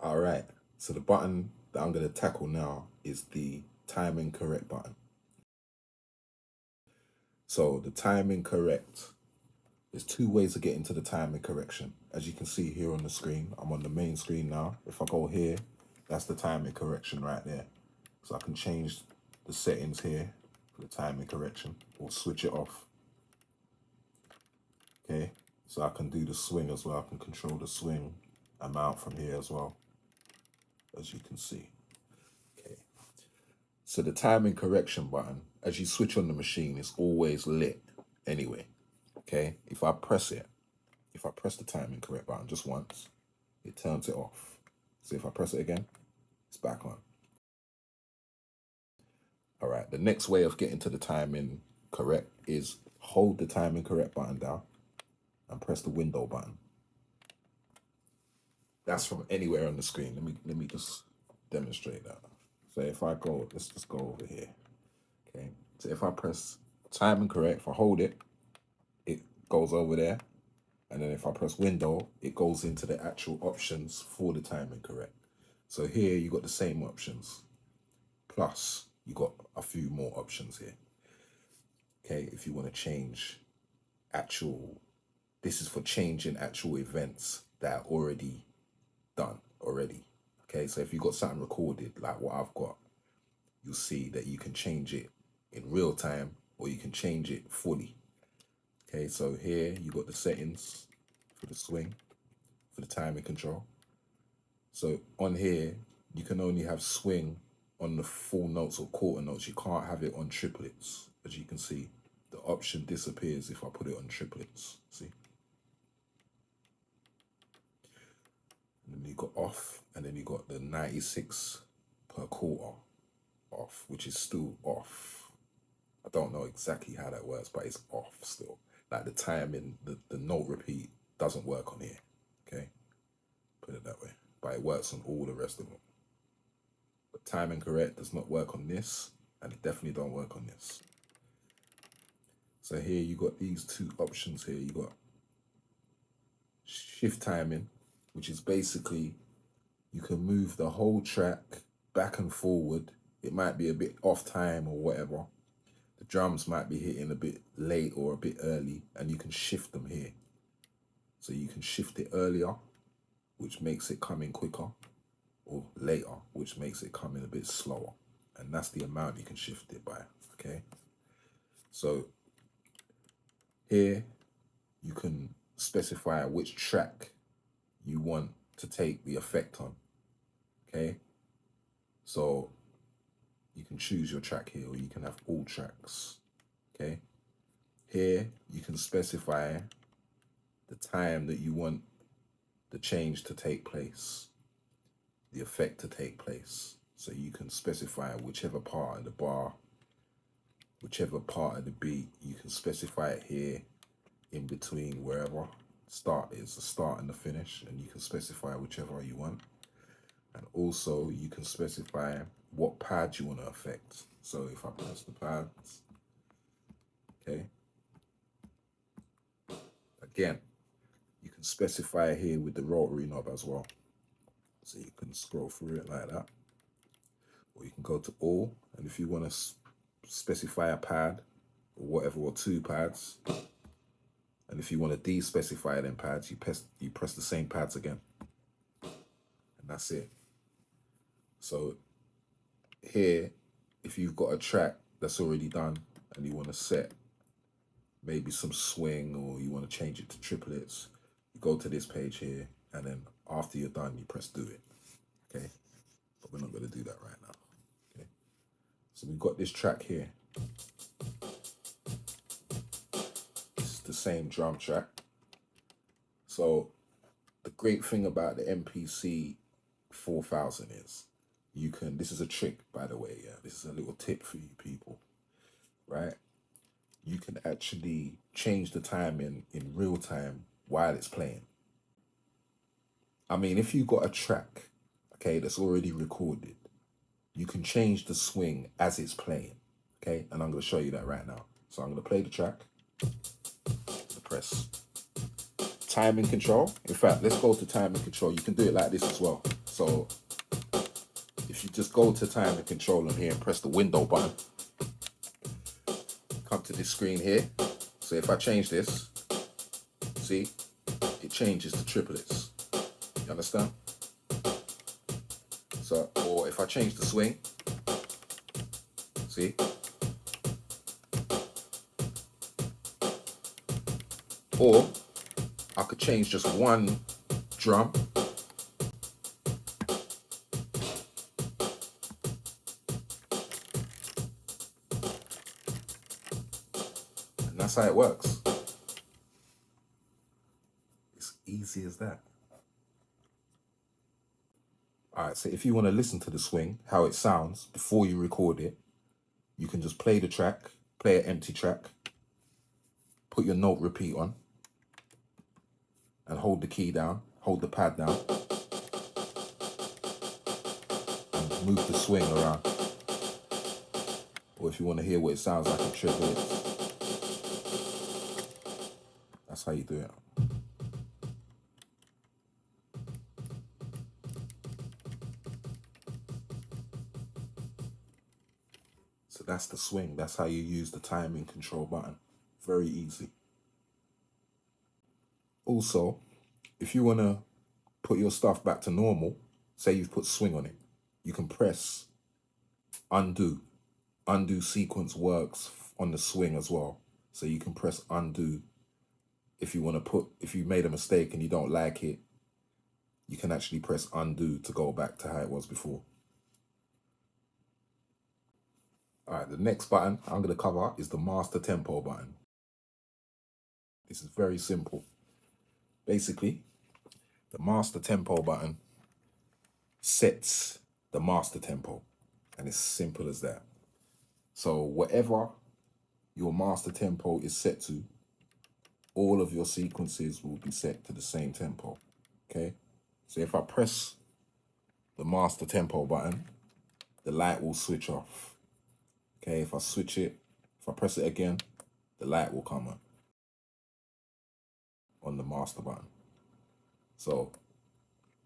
All right, so the button that I'm going to tackle now is the timing correct button. So the timing correct, there's two ways of getting to the timing correction. As you can see here on the screen, I'm on the main screen now. If I go here, that's the timing correction right there. So I can change the settings here for the timing correction or switch it off. Okay, so I can do the swing as well. I can control the swing amount from here as well, as you can see. Okay, so the timing correction button, as you switch on the machine, is always lit anyway. Okay, if I press the timing correct button just once, it turns it off. So if I press it again, it's back on. All right, the next way of getting to the timing correct is hold the timing correct button down and press the window button. That's from anywhere on the screen. Let me just demonstrate that. So if I go, let's just go over here. Okay. So if I press timing correct, if I hold it, it goes over there. And then if I press window, it goes into the actual options for the timing correct. So here you got the same options. Plus you got a few more options here. Okay, if you want to change actual, this is for changing actual events that are already done already. Okay, so if you got something recorded like what I've got, you'll see that you can change it in real time or you can change it fully. Okay, so here you got the settings for the swing, for the timing control. So on here, you can only have swing on the full notes or quarter notes. You can't have it on triplets. As you can see, the option disappears if I put it on triplets. See? And then you got off, and then you got the 96 per quarter off, which is still off. I don't know exactly how that works, but it's off still. Like the timing, the note repeat doesn't work on here. Okay, put it that way. But it works on all the rest of them. But timing correct does not work on this, and it definitely don't work on this. So here you got these two options here. You got shift timing, which is basically you can move the whole track back and forward. It might be a bit off time or whatever. The drums might be hitting a bit late or a bit early, and you can shift them here. So you can shift it earlier, which makes it come in quicker, or later, which makes it come in a bit slower. And that's the amount you can shift it by, okay? So here you can specify which track you want to take the effect on, okay? So you can choose your track here, or you can have all tracks, okay? Here you can specify the time that you want the change to take place, the effect to take place. So you can specify whichever part of the bar, whichever part of the beat, you can specify it here in between wherever start is, the start and the finish, and you can specify whichever you want. And also you can specify what pad you want to affect. So if I press the pads, okay, again, you can specify here with the rotary knob as well. So you can scroll through it like that. Or you can go to all, and if you want to specify a pad or whatever, or two pads, and if you want to de-specify them pads, you press the same pads again, and that's it. So here, if you've got a track that's already done and you want to set maybe some swing, or you want to change it to triplets, you go to this page here, and then after you're done, you press do it, okay? But we're not going to do that right now, okay? So we've got this track here. It's the same drum track. So the great thing about the MPC 4000 is you can, this is a trick, by the way, yeah, this is a little tip for you people, right? You can actually change the timing in real time while it's playing. I mean, if you've got a track, okay, that's already recorded, you can change the swing as it's playing, okay? And I'm going to show you that right now. So I'm going to play the track, press timing control. In fact, let's go to timing control. You can do it like this as well. So if you just go to time and control on here and press the window button, come to this screen here. So if I change this, see, it changes to triplets. You understand? So, or if I change the swing, see? Or I could change just one drum. And that's how it works. It's easy as that. All right, so if you want to listen to the swing, how it sounds before you record it, you can just play the track, play an empty track, put your note repeat on, and hold the key down, hold the pad down, and move the swing around. Or if you want to hear what it sounds like in triplets, that's how you do it. So that's the swing. That's how you use the timing control button. Very easy. Also, if you want to put your stuff back to normal, say you've put swing on it, you can press undo. Undo sequence works on the swing as well. So you can press undo. If you want to put, if you made a mistake and you don't like it, you can actually press undo to go back to how it was before. All right, the next button I'm going to cover is the master tempo button. This is very simple. Basically, the master tempo button sets the master tempo, and it's simple as that. So whatever your master tempo is set to, all of your sequences will be set to the same tempo, okay? So if I press the master tempo button, the light will switch off. Okay, if I switch it, if I press it again, the light will come on the master button. So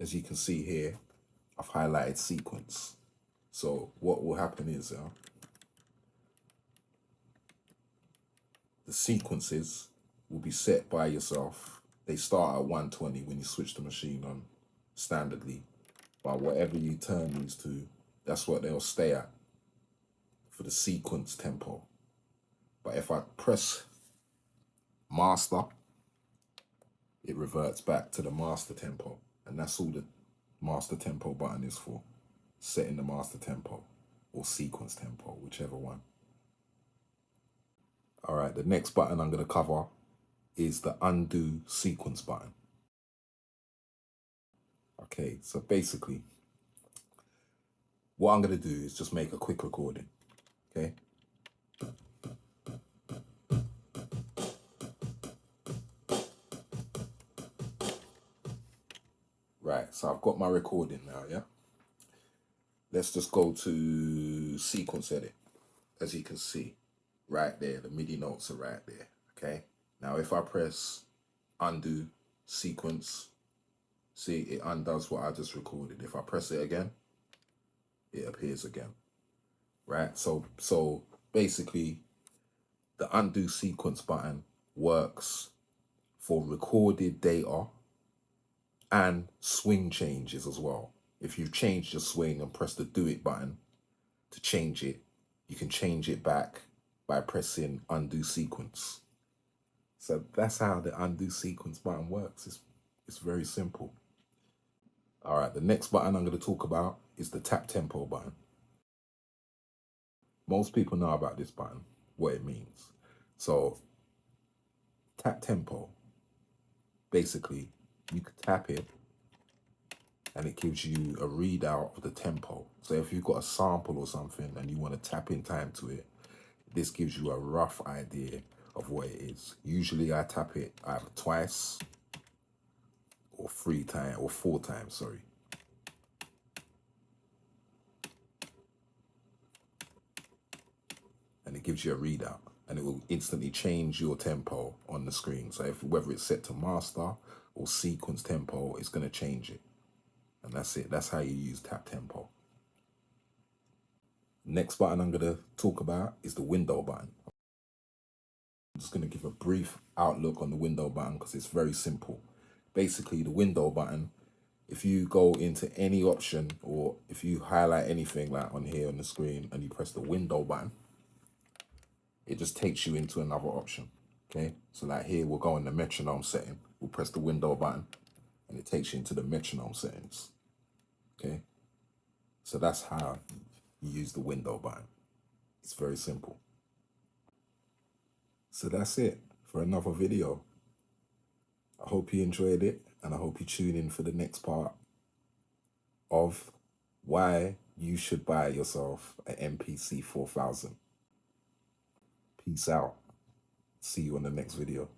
as you can see here, I've highlighted sequence. So what will happen is the sequences will be set by yourself. They start at 120 when you switch the machine on standardly. But whatever you turn these to, that's what they'll stay at for the sequence tempo. But if I press master, it reverts back to the master tempo. And that's all the master tempo button is for, setting the master tempo or sequence tempo, whichever one. All right, the next button I'm going to cover is the undo sequence button. Okay, so basically, what I'm going to do is just make a quick recording, okay? Right, so I've got my recording now, yeah? Let's just go to sequence edit. As you can see, right there, the MIDI notes are right there, okay? Now, if I press undo sequence, see, it undoes what I just recorded. If I press it again, it appears again, right? So basically, the undo sequence button works for recorded data and swing changes as well. If you've changed your swing and press the do it button to change it, you can change it back by pressing undo sequence. So that's how the undo sequence button works. It's very simple. All right, the next button I'm going to talk about is the tap tempo button. Most people know about this button, what it means. So tap tempo, basically, you can tap it and it gives you a readout of the tempo. So if you've got a sample or something and you want to tap in time to it, this gives you a rough idea of what it is. Usually I tap it either twice or 4 times, sorry. And it gives you a readout and it will instantly change your tempo on the screen. So whether it's set to master or sequence tempo, it's going to change it. And that's it. That's how you use tap tempo. Next button I'm going to talk about is the window button. I'm just going to give a brief outlook on the window button because it's very simple. Basically, the window button, if you go into any option or if you highlight anything like on here on the screen and you press the window button, it just takes you into another option. Okay, so like here we'll go in the metronome setting. We'll press the window button and it takes you into the metronome settings. Okay, so that's how you use the window button. It's very simple. So that's it for another video. I hope you enjoyed it and I hope you tune in for the next part of why you should buy yourself an MPC 4000. Peace out. See you on the next video.